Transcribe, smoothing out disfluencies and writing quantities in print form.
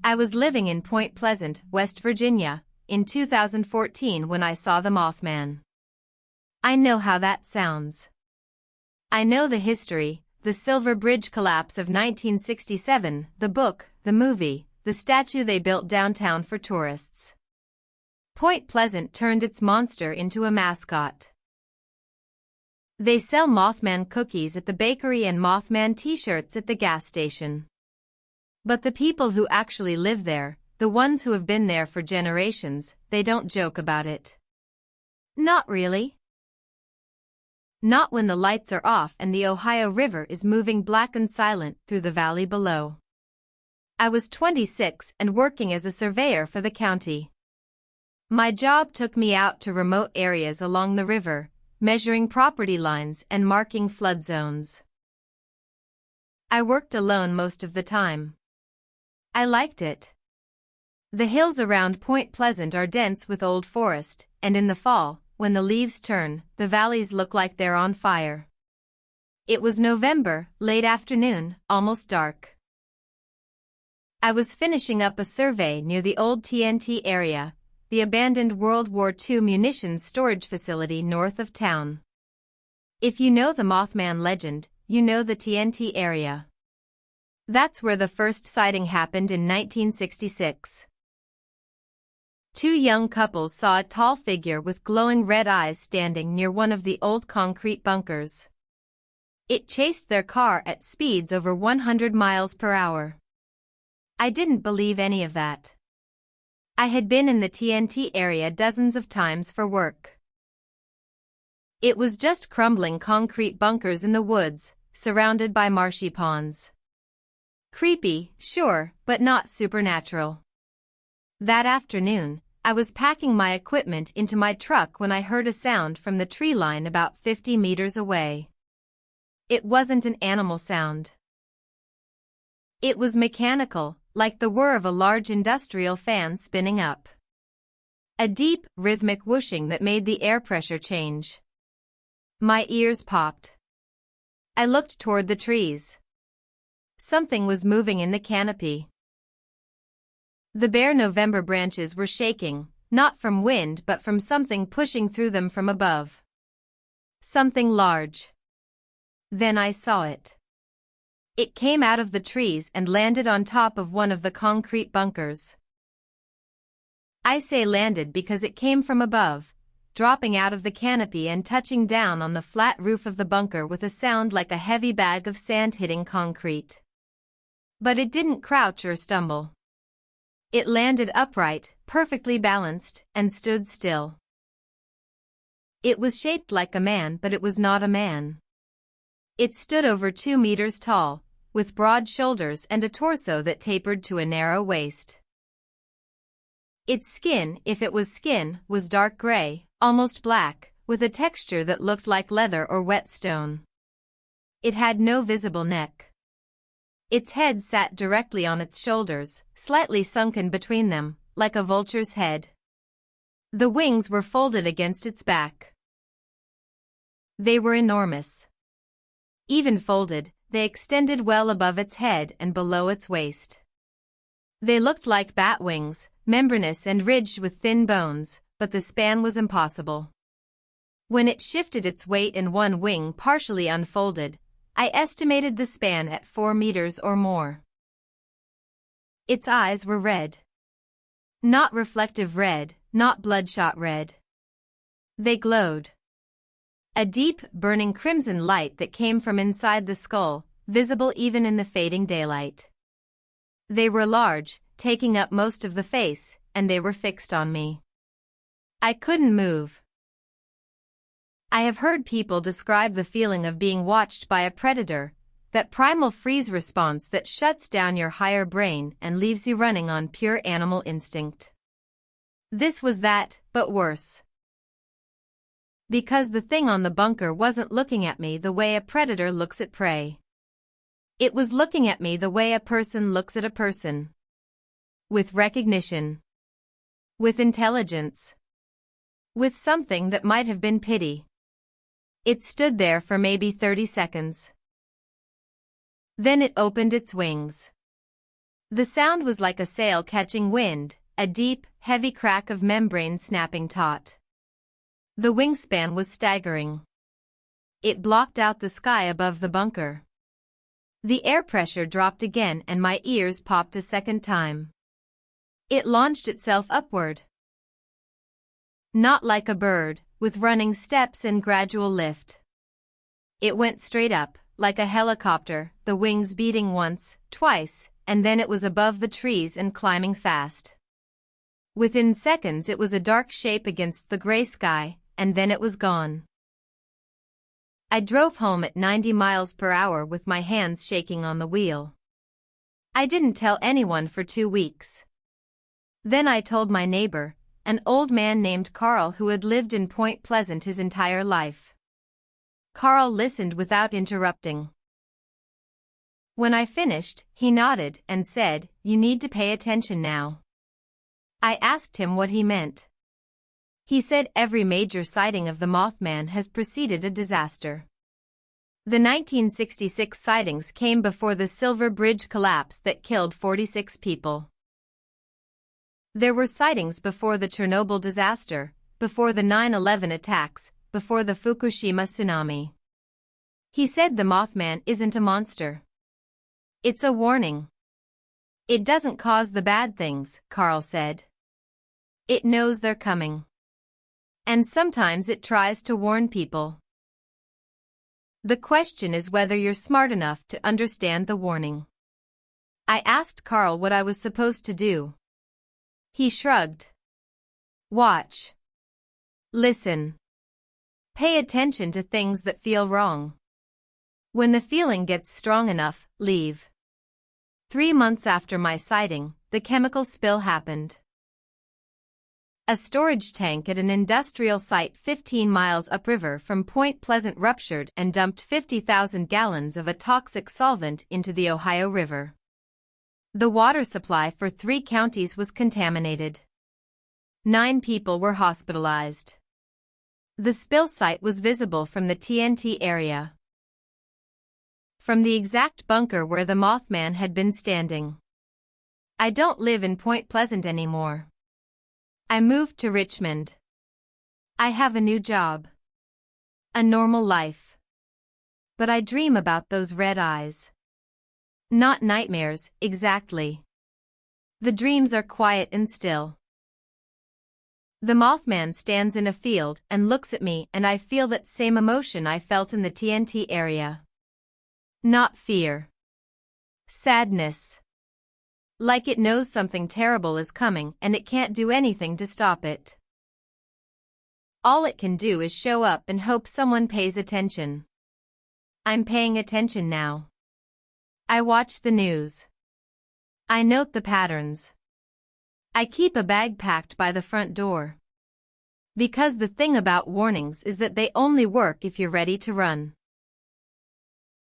I was living in Point Pleasant, West Virginia, in 2014 when I saw the Mothman. I know how that sounds. I know the history, the Silver Bridge collapse of 1967, the book, the movie, the statue they built downtown for tourists. Point Pleasant turned its monster into a mascot. They sell Mothman cookies at the bakery and Mothman t-shirts at the gas station. But the people who actually live there, the ones who have been there for generations, they don't joke about it. Not really. Not when the lights are off and the Ohio River is moving black and silent through the valley below. I was 26 and working as a surveyor for the county. My job took me out to remote areas along the river, measuring property lines and marking flood zones. I worked alone most of the time. I liked it. The hills around Point Pleasant are dense with old forest, and in the fall, when the leaves turn, the valleys look like they're on fire. It was November, late afternoon, almost dark. I was finishing up a survey near the old TNT area, the abandoned World War II munitions storage facility north of town. If you know the Mothman legend, you know the TNT area. That's where the first sighting happened in 1966. Two young couples saw a tall figure with glowing red eyes standing near one of the old concrete bunkers. It chased their car at speeds over 100 miles per hour. I didn't believe any of that. I had been in the TNT area dozens of times for work. It was just crumbling concrete bunkers in the woods, surrounded by marshy ponds. Creepy, sure, but not supernatural. That afternoon, I was packing my equipment into my truck when I heard a sound from the tree line about 50 meters away. It wasn't an animal sound. It was mechanical, like the whir of a large industrial fan spinning up. A deep, rhythmic whooshing that made the air pressure change. My ears popped. I looked toward the trees. Something was moving in the canopy. The bare November branches were shaking, not from wind but from something pushing through them from above. Something large. Then I saw it. It came out of the trees and landed on top of one of the concrete bunkers. I say landed because it came from above, dropping out of the canopy and touching down on the flat roof of the bunker with a sound like a heavy bag of sand hitting concrete. But it didn't crouch or stumble. It landed upright, perfectly balanced, and stood still. It was shaped like a man, but it was not a man. It stood over 2 meters tall, with broad shoulders and a torso that tapered to a narrow waist. Its skin, if it was skin, was dark gray, almost black, with a texture that looked like leather or wet stone. It had no visible neck. Its head sat directly on its shoulders, slightly sunken between them, like a vulture's head. The wings were folded against its back. They were enormous. Even folded, they extended well above its head and below its waist. They looked like bat wings, membranous and ridged with thin bones, but the span was impossible. When it shifted its weight and one wing partially unfolded, I estimated the span at 4 meters or more. Its eyes were red. Not reflective red, not bloodshot red. They glowed. A deep, burning crimson light that came from inside the skull, visible even in the fading daylight. They were large, taking up most of the face, and they were fixed on me. I couldn't move. I have heard people describe the feeling of being watched by a predator, that primal freeze response that shuts down your higher brain and leaves you running on pure animal instinct. This was that, but worse. Because the thing on the bunker wasn't looking at me the way a predator looks at prey. It was looking at me the way a person looks at a person. With recognition. With intelligence. With something that might have been pity. It stood there for maybe 30 seconds. Then it opened its wings. The sound was like a sail catching wind, a deep, heavy crack of membrane snapping taut. The wingspan was staggering. It blocked out the sky above the bunker. The air pressure dropped again and my ears popped a second time. It launched itself upward. Not like a bird, with running steps and gradual lift. It went straight up, like a helicopter, the wings beating once, twice, and then it was above the trees and climbing fast. Within seconds it was a dark shape against the gray sky, and then it was gone. I drove home at 90 miles per hour with my hands shaking on the wheel. I didn't tell anyone for 2 weeks. Then I told my neighbor, an old man named Carl who had lived in Point Pleasant his entire life. Carl listened without interrupting. When I finished, he nodded and said, "You need to pay attention now." I asked him what he meant. He said every major sighting of the Mothman has preceded a disaster. The 1966 sightings came before the Silver Bridge collapse that killed 46 people. There were sightings before the Chernobyl disaster, before the 9/11 attacks, before the Fukushima tsunami. He said the Mothman isn't a monster. It's a warning. It doesn't cause the bad things, Carl said. It knows they're coming. And sometimes it tries to warn people. The question is whether you're smart enough to understand the warning. I asked Carl what I was supposed to do. He shrugged. Watch. Listen. Pay attention to things that feel wrong. When the feeling gets strong enough, leave. 3 months after my sighting, the chemical spill happened. A storage tank at an industrial site 15 miles upriver from Point Pleasant ruptured and dumped 50,000 gallons of a toxic solvent into the Ohio River. The water supply for 3 counties was contaminated. 9 people were hospitalized. The spill site was visible from the TNT area. From the exact bunker where the Mothman had been standing. I don't live in Point Pleasant anymore. I moved to Richmond. I have a new job. A normal life. But I dream about those red eyes. Not nightmares, exactly. The dreams are quiet and still. The Mothman stands in a field and looks at me and I feel that same emotion I felt in the TNT area. Not fear. Sadness. Like it knows something terrible is coming and it can't do anything to stop it. All it can do is show up and hope someone pays attention. I'm paying attention now. I watch the news. I note the patterns. I keep a bag packed by the front door. Because the thing about warnings is that they only work if you're ready to run.